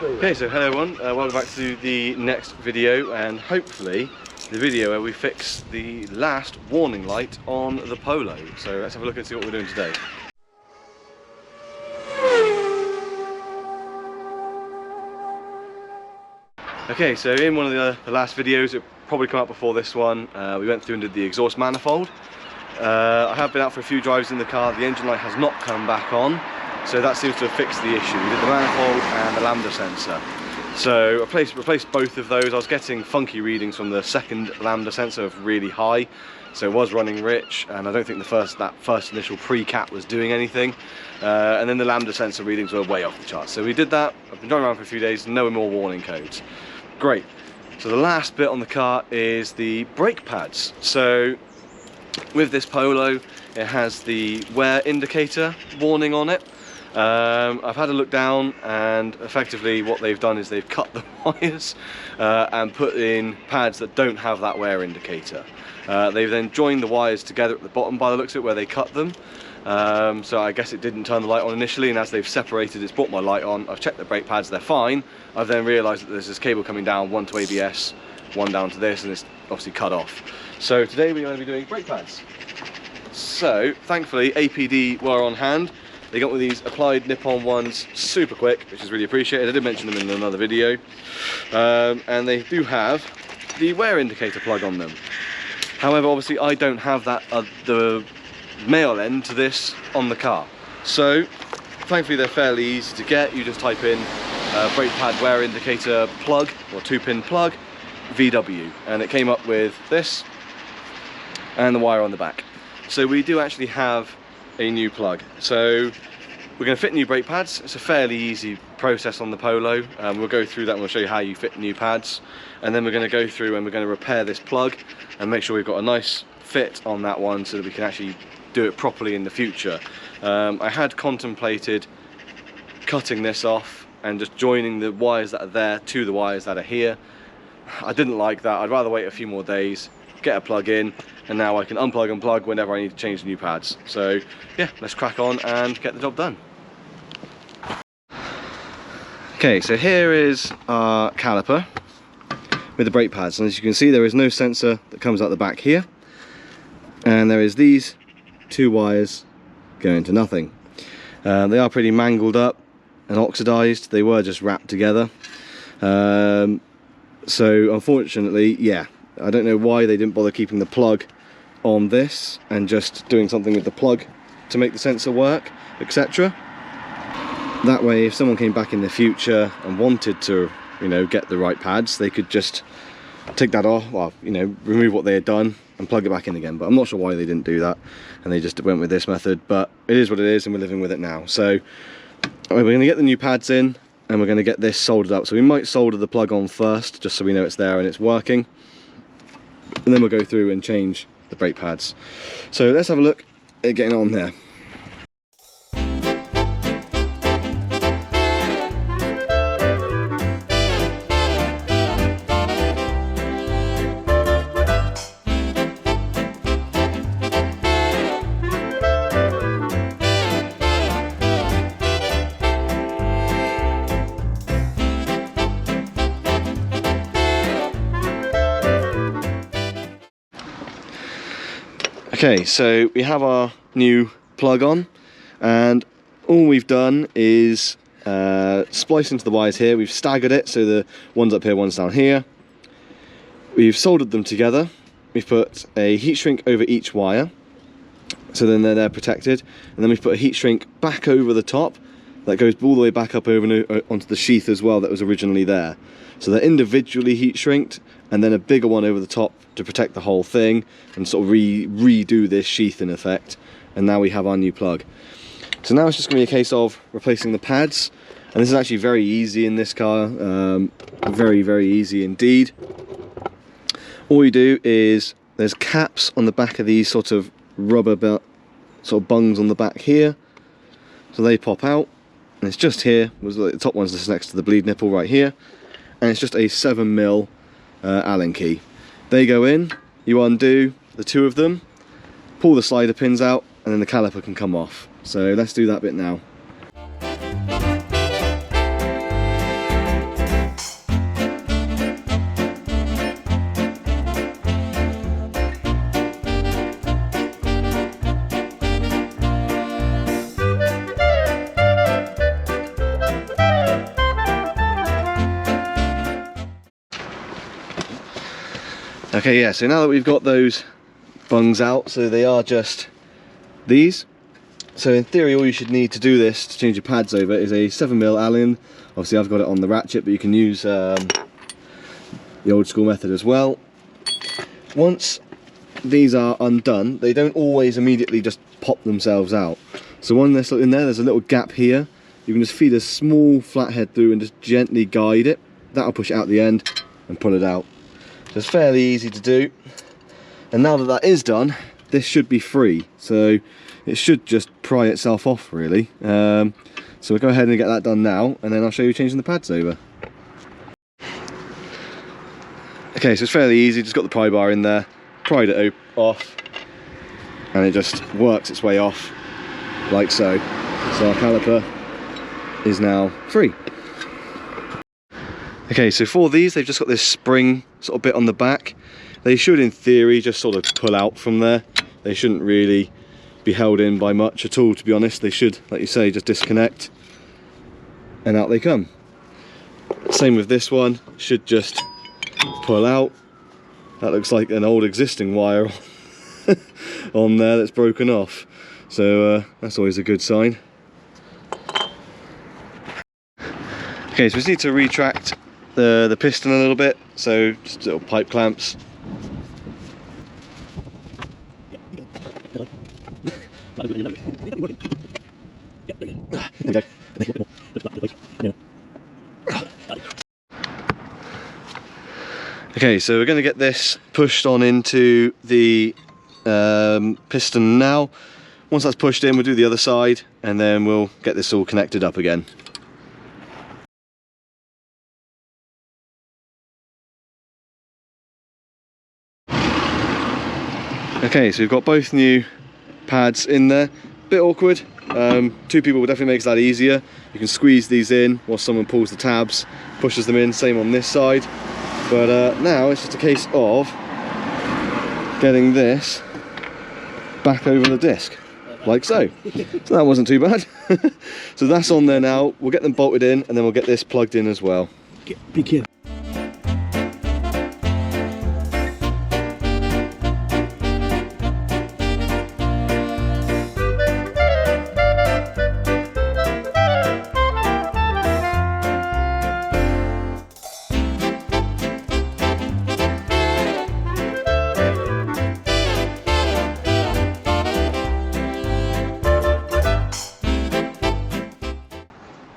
Okay, so hello everyone, welcome back to the next video, and hopefully the video where we fix the last warning light on the Polo. So let's have a look and see what we're doing today. Okay, so in one of the last videos, it probably come out before this one, we went through and did the exhaust manifold. I have been out for a few drives in the car. The engine light has not come back on, so that seems to have fixed the issue. We did the manifold and the lambda sensor. So replaced both of those. I was getting funky readings from the second lambda sensor of really high, so it was running rich, and I don't think that first initial pre-cap was doing anything. And then the lambda sensor readings were way off the charts. So we did that. I've been driving around for a few days, no more warning codes. Great. So the last bit on the car is the brake pads. So with this Polo, it has the wear indicator warning on it. I've had a look down, and effectively what they've done is they've cut the wires and put in pads that don't have that wear indicator. They've then joined the wires together at the bottom by the looks of it where they cut them. So I guess it didn't turn the light on initially, and as they've separated, it's brought my light on. I've checked the brake pads, they're fine. I've then realised that there's this cable coming down, one to ABS, one down to this, and it's obviously cut off. So today we're going to be doing brake pads. So thankfully APD were on hand. They got with these applied nip-on ones super quick, which is really appreciated. I did mention them in another video. And they do have the wear indicator plug on them. However, obviously I don't have that the male end to this on the car. So thankfully they're fairly easy to get. You just type in brake pad wear indicator plug, or 2-pin plug, VW, and it came up with this and the wire on the back. So we do actually have a new plug. So we're going to fit new brake pads. It's a fairly easy process on the Polo. We'll go through that and we'll show you how you fit new pads, and then we're going to go through and we're going to repair this plug and make sure we've got a nice fit on that one so that we can actually do it properly in the future. I had contemplated cutting this off and just joining the wires that are there to the wires that are here. I didn't like that. I'd rather wait a few more days, get a plug in, and now I can unplug and plug whenever I need to change the new pads. So yeah, let's crack on and get the job done. Okay, so here is our caliper with the brake pads, and as you can see there is no sensor that comes out the back here, and there is these two wires going to nothing. They are pretty mangled up and oxidized. They were just wrapped together. So unfortunately, yeah, I don't know why they didn't bother keeping the plug on this and just doing something with the plug to make the sensor work, etc. That way, if someone came back in the future and wanted to, you know, get the right pads, they could just take that off, well, you know, remove what they had done and plug it back in again. But I'm not sure why they didn't do that, and they just went with this method. But it is what it is, and we're living with it now. So we're going to get the new pads in, and we're going to get this soldered up. So we might solder the plug on first, just so we know it's there and it's working, and then we'll go through and change the brake pads. So let's have a look at getting on there. Okay, so we have our new plug on, and all we've done is splice into the wires here. We've staggered it, so the one's up here, one's down here. We've soldered them together. We've put a heat shrink over each wire, so then they're protected, and then we've put a heat shrink back over the top that goes all the way back up over onto the sheath as well that was originally there. So they're individually heat shrinked, and then a bigger one over the top to protect the whole thing and sort of redo this sheath in effect. And now we have our new plug. So now it's just going to be a case of replacing the pads, and this is actually very easy in this car, very, very easy indeed. All you do is, there's caps on the back of these sort of rubber belt, sort of bungs on the back here, so they pop out, and it's just here. The top one's just next to the bleed nipple right here, and it's just a 7mm Allen key. They go in, you undo the two of them, pull the slider pins out, and then the caliper can come off. So let's do that bit now. Okay, yeah, so now that we've got those bungs out, so they are just these. So in theory, all you should need to do this, to change your pads over, is a 7mm Allen. Obviously I've got it on the ratchet, but you can use the old school method as well. Once these are undone, they don't always immediately just pop themselves out. So when they're in there, there's a little gap here. You can just feed a small flathead through and just gently guide it. That'll push it out the end and pull it out. So it's fairly easy to do. And now that that is done, this should be free. So it should just pry itself off, really. So we'll go ahead and get that done now, and then I'll show you changing the pads over. Okay, so it's fairly easy. Just got the pry bar in there, pried it off, and it just works its way off like so. So our caliper is now free. Okay, so for these, they've just got this spring sort of bit on the back. They should, in theory, just sort of pull out from there. They shouldn't really be held in by much at all, to be honest. They should, like you say, just disconnect and out they come. Same with this one, should just pull out. That looks like an old existing wire on there that's broken off. So that's always a good sign. Okay, so we just need to retract the piston a little bit, so just little pipe clamps. Okay, so we're going to get this pushed on into the piston now. Once that's pushed in, we'll do the other side, and then we'll get this all connected up again. Okay, so we've got both new pads in there. Bit awkward. Two people will definitely make that easier. You can squeeze these in while someone pulls the tabs, pushes them in. Same on this side. But now it's just a case of getting this back over the disc, like so. So that wasn't too bad. So that's on there now. We'll get them bolted in, and then we'll get this plugged in as well. Be careful.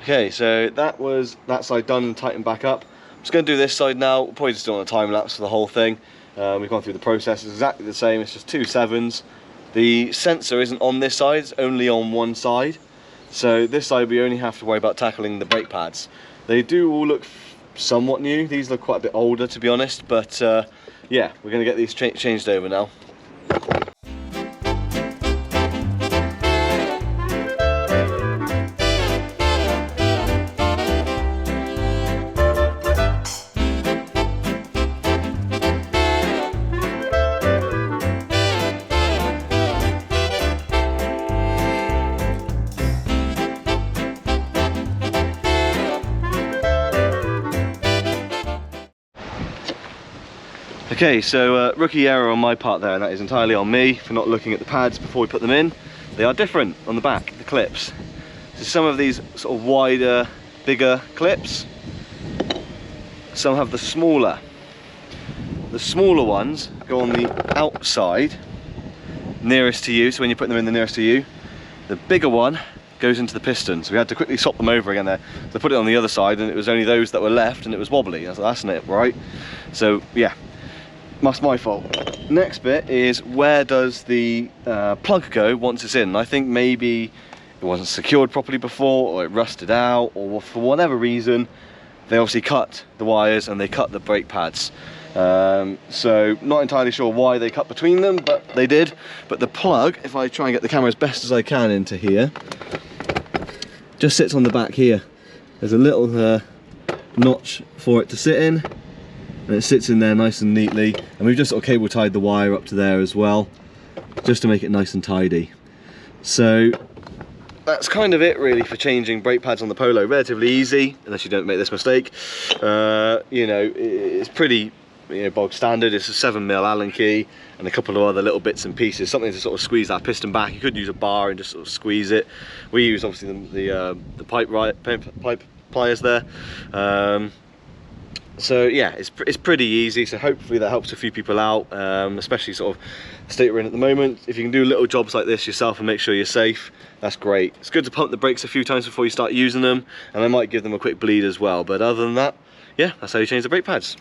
Okay, so that was that side done and tightened back up. I'm just going to do this side now. We'll probably just do it on a time lapse for the whole thing. We've gone through the process. It's exactly the same. It's just 2 7s. The sensor isn't on this side, it's only on one side. So this side we only have to worry about tackling the brake pads. They do all look somewhat new. These look quite a bit older, to be honest, but yeah, we're going to get these changed over now. Okay, so rookie error on my part there, and that is entirely on me for not looking at the pads before we put them in. They are different on the back, the clips. So some of these sort of wider, bigger clips, some have the smaller. The smaller ones go on the outside, nearest to you, so when you put them in the nearest to you. The bigger one goes into the piston, so we had to quickly swap them over again there. So I put it on the other side, and it was only those that were left, and it was wobbly. I was like, that's not it, right? So yeah. That's my fault. Next bit is, where does the plug go once it's in? I think maybe it wasn't secured properly before, or it rusted out, or for whatever reason they obviously cut the wires and they cut the brake pads. So not entirely sure why they cut between them, but they did. But the plug, if I try and get the camera as best as I can into here, just sits on the back here. There's a little notch for it to sit in, and it sits in there nice and neatly, and we've just sort of cable tied the wire up to there as well, just to make it nice and tidy. So that's kind of it really for changing brake pads on the Polo. Relatively easy, unless you don't make this mistake. You know, it's pretty bog standard. It's a 7mm Allen key and a couple of other little bits and pieces, something to sort of squeeze that piston back. You could use a bar and just sort of squeeze it. We use obviously the pipe pliers there. So yeah, it's pretty easy, so hopefully that helps a few people out, especially sort of the state we're in at the moment. If you can do little jobs like this yourself and make sure you're safe, that's great. It's good to pump the brakes a few times before you start using them, and I might give them a quick bleed as well, but other than that, yeah, that's how you change the brake pads.